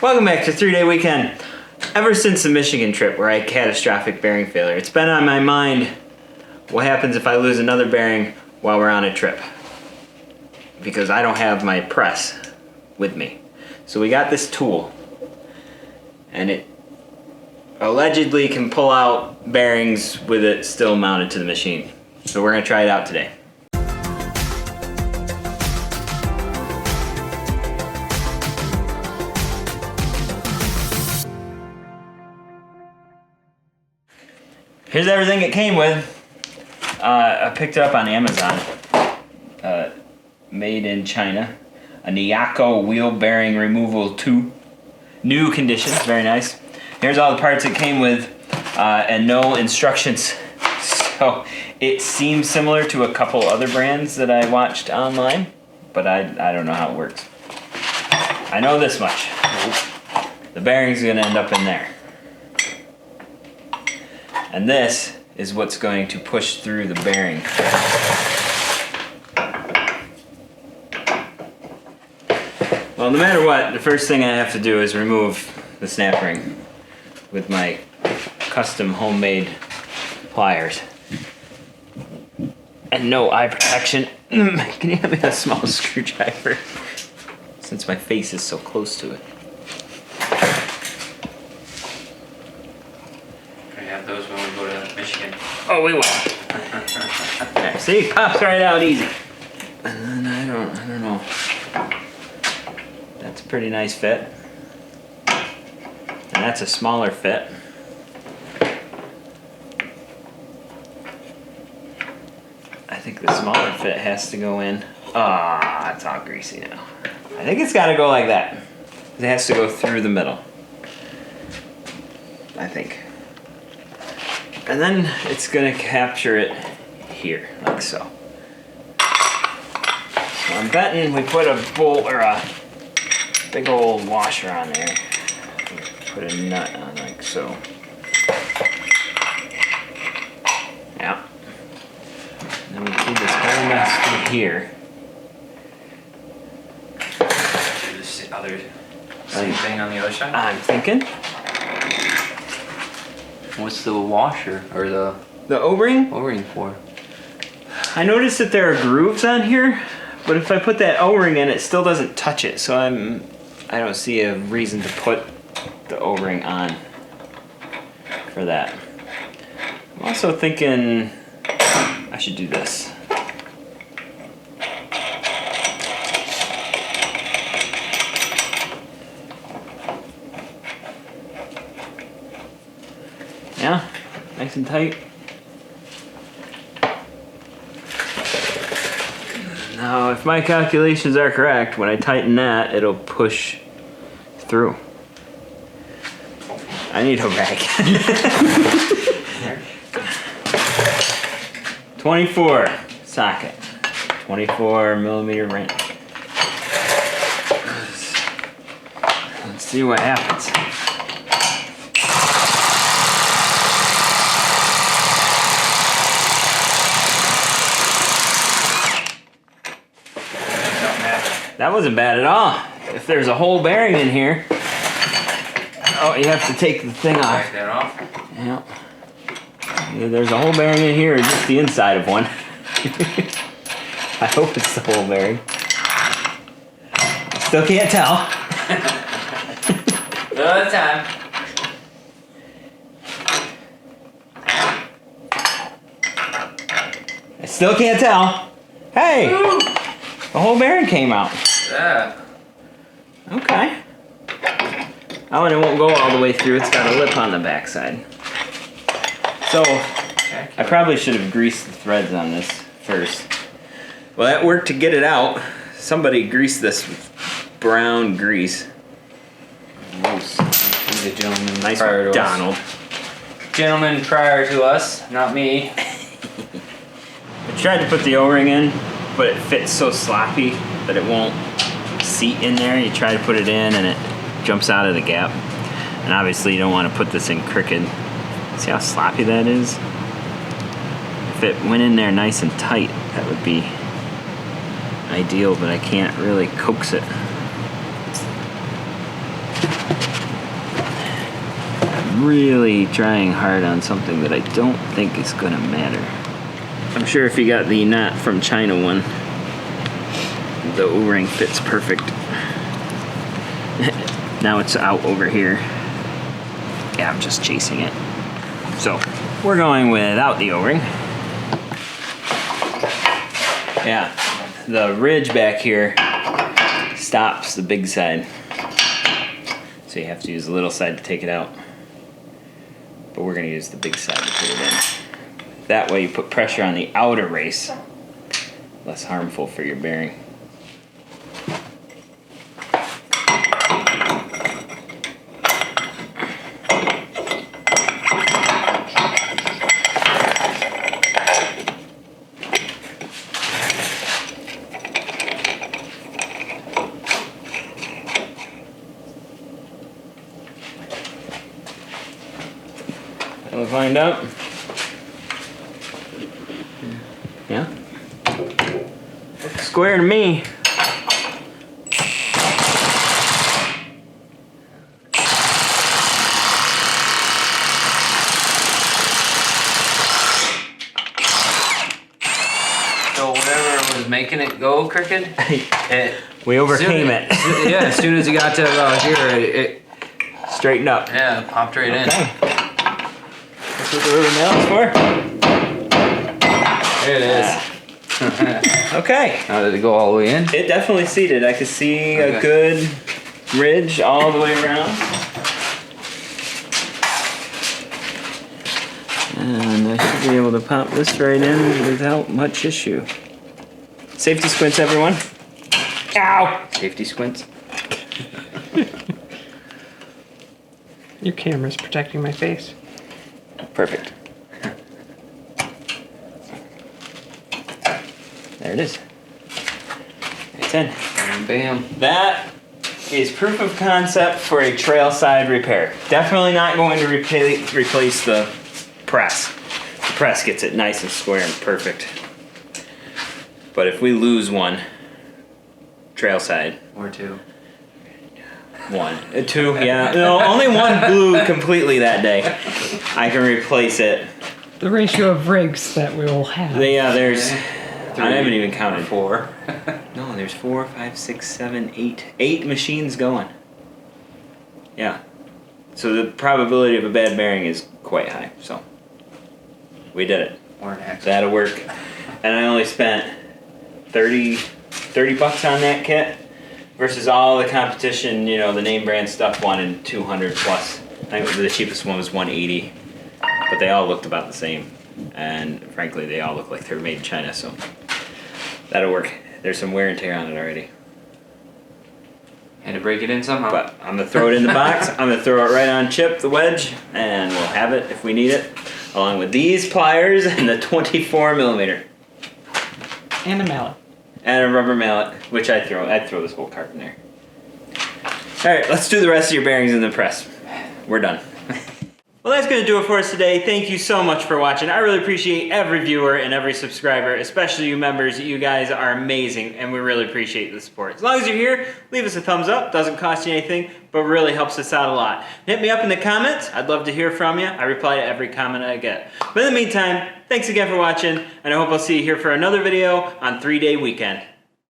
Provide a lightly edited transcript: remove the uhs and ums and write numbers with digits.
Welcome back to 3-Day Weekend. Ever since the Michigan trip where I had catastrophic bearing failure, it's been on my mind what happens if I lose another bearing while we're on a trip. Because I don't have my press with me. So we got this tool. And it allegedly can pull out bearings with it still mounted to the machine. So we're gonna try it out today. Here's everything it came with. I picked it up on Amazon. Made in China. A Niyako wheel bearing removal 2. New condition, very nice. Here's all the parts it came with and no instructions. So it seems similar to a couple other brands that I watched online, but I don't know how it works. I know this much. The bearing's gonna end up in there. And this is what's going to push through the bearing. Well, no matter what, the first thing I have to do is remove the snap ring with my custom homemade pliers. And no eye protection. Can you have me a small screwdriver? Since my face is so close to it. Those when we go to Michigan. Oh, we will. There, see, pops right out easy. And then I don't know. That's a pretty nice fit. And that's a smaller fit. I think the smaller fit has to go in. Ah, it's all greasy now. I think it's got to go like that. It has to go through the middle. I think. And then it's gonna capture it here, like so. So I'm betting we put a bolt or a big old washer on there. Put a nut on like so. Yeah. And then we do this whole mess through here. Do this other same thing on the other side? I'm thinking. What's the washer or the O-ring? O-ring for? I noticed that there are grooves on here, but if I put that O-ring in, it still doesn't touch it. So I don't see a reason to put the O-ring on for that. I'm also thinking I should do this. Yeah, nice and tight. Now, if my calculations are correct, when I tighten that, it'll push through. I need a rag. 24 socket, 24 millimeter wrench. Let's see what happens. That wasn't bad at all. If there's a whole bearing in here, oh, you have to take the thing off. Take that off? Yeah. There's a whole bearing in here, or just the inside of one. I hope it's the whole bearing. Still can't tell. Another time. I still can't tell. Hey! Woo! The whole bearing came out. Yeah. Okay. Oh, and it won't go all the way through. It's got a lip on the backside. So, I probably should have greased the threads on this first. Well, that worked to get it out. Somebody greased this with brown grease. Gross. The gentleman Nice prior one, to Donald. us. Gentleman prior to us, not me. I tried to put the O-ring in, but it fits so sloppy that it won't seat in there. You try to put it in and it jumps out of the gap. And obviously you don't want to put this in crooked. See how sloppy that is? If it went in there nice and tight, that would be ideal, but I can't really coax it. really trying hard on something that I don't think is gonna matter. I'm sure if you got the not from China one, the O-ring fits perfect. Now it's out over here. Yeah, I'm just chasing it. So, we're going without the O-ring. Yeah, the ridge back here stops the big side. So you have to use the little side to take it out. But we're gonna use the big side to put it in. That way you put pressure on the outer race. Less harmful for your bearing. We'll find out. Yeah? Looks square to me. So whatever was making it go crooked, We overcame it. Yeah, as soon as you got to here, it Straightened up. yeah, popped right in. Okay. That's what the rubber mallet's for. There it is. Okay. Now did it go all the way in? It definitely seated. I could see Okay. a good ridge all the way around. And I should be able to pop this right in without much issue. Safety squints, everyone. Ow! Safety squints. Your camera's protecting my face. Perfect. There it is. It's in. And bam. That is proof of concept for a trail side repair. Definitely not going to replace the press. The press gets it nice and square and perfect. But if we lose one, trail side, Or two. one, two, yeah. No, only one blew completely that day. I can replace it. The ratio of rigs that we will have. Yeah, there's, Three. I haven't even counted. 4. No, there's 4, 5, 6, 7, 8. 8 machines going. Yeah. So the probability of a bad bearing is quite high. So we did it. Or an X. That'll work. And I only spent 30 bucks on that kit versus all the competition, you know, the name brand stuff wanted 200 plus. I think the cheapest one was 180. But they all looked about the same. And frankly, they all look like they're made in China, so that'll work. There's some wear and tear on it already. Had to break it in somehow. But I'm gonna throw it in the box. I'm gonna throw it right on Chip, the wedge, and we'll have it if we need it, along with these pliers and the 24 millimeter And a mallet. and a rubber mallet, which I'd throw this whole cart in there. All right, let's do the rest of your bearings in the press. We're done. Well, that's going to do it for us today. Thank you so much for watching. I really appreciate every viewer and every subscriber, especially you members. You guys are amazing, and we really appreciate the support. As long as you're here, leave us a thumbs up. Doesn't cost you anything, but really helps us out a lot. Hit me up in the comments. I'd love to hear from you. I reply to every comment I get. But in the meantime, thanks again for watching, and I hope I'll see you here for another video on 3-Day Weekend.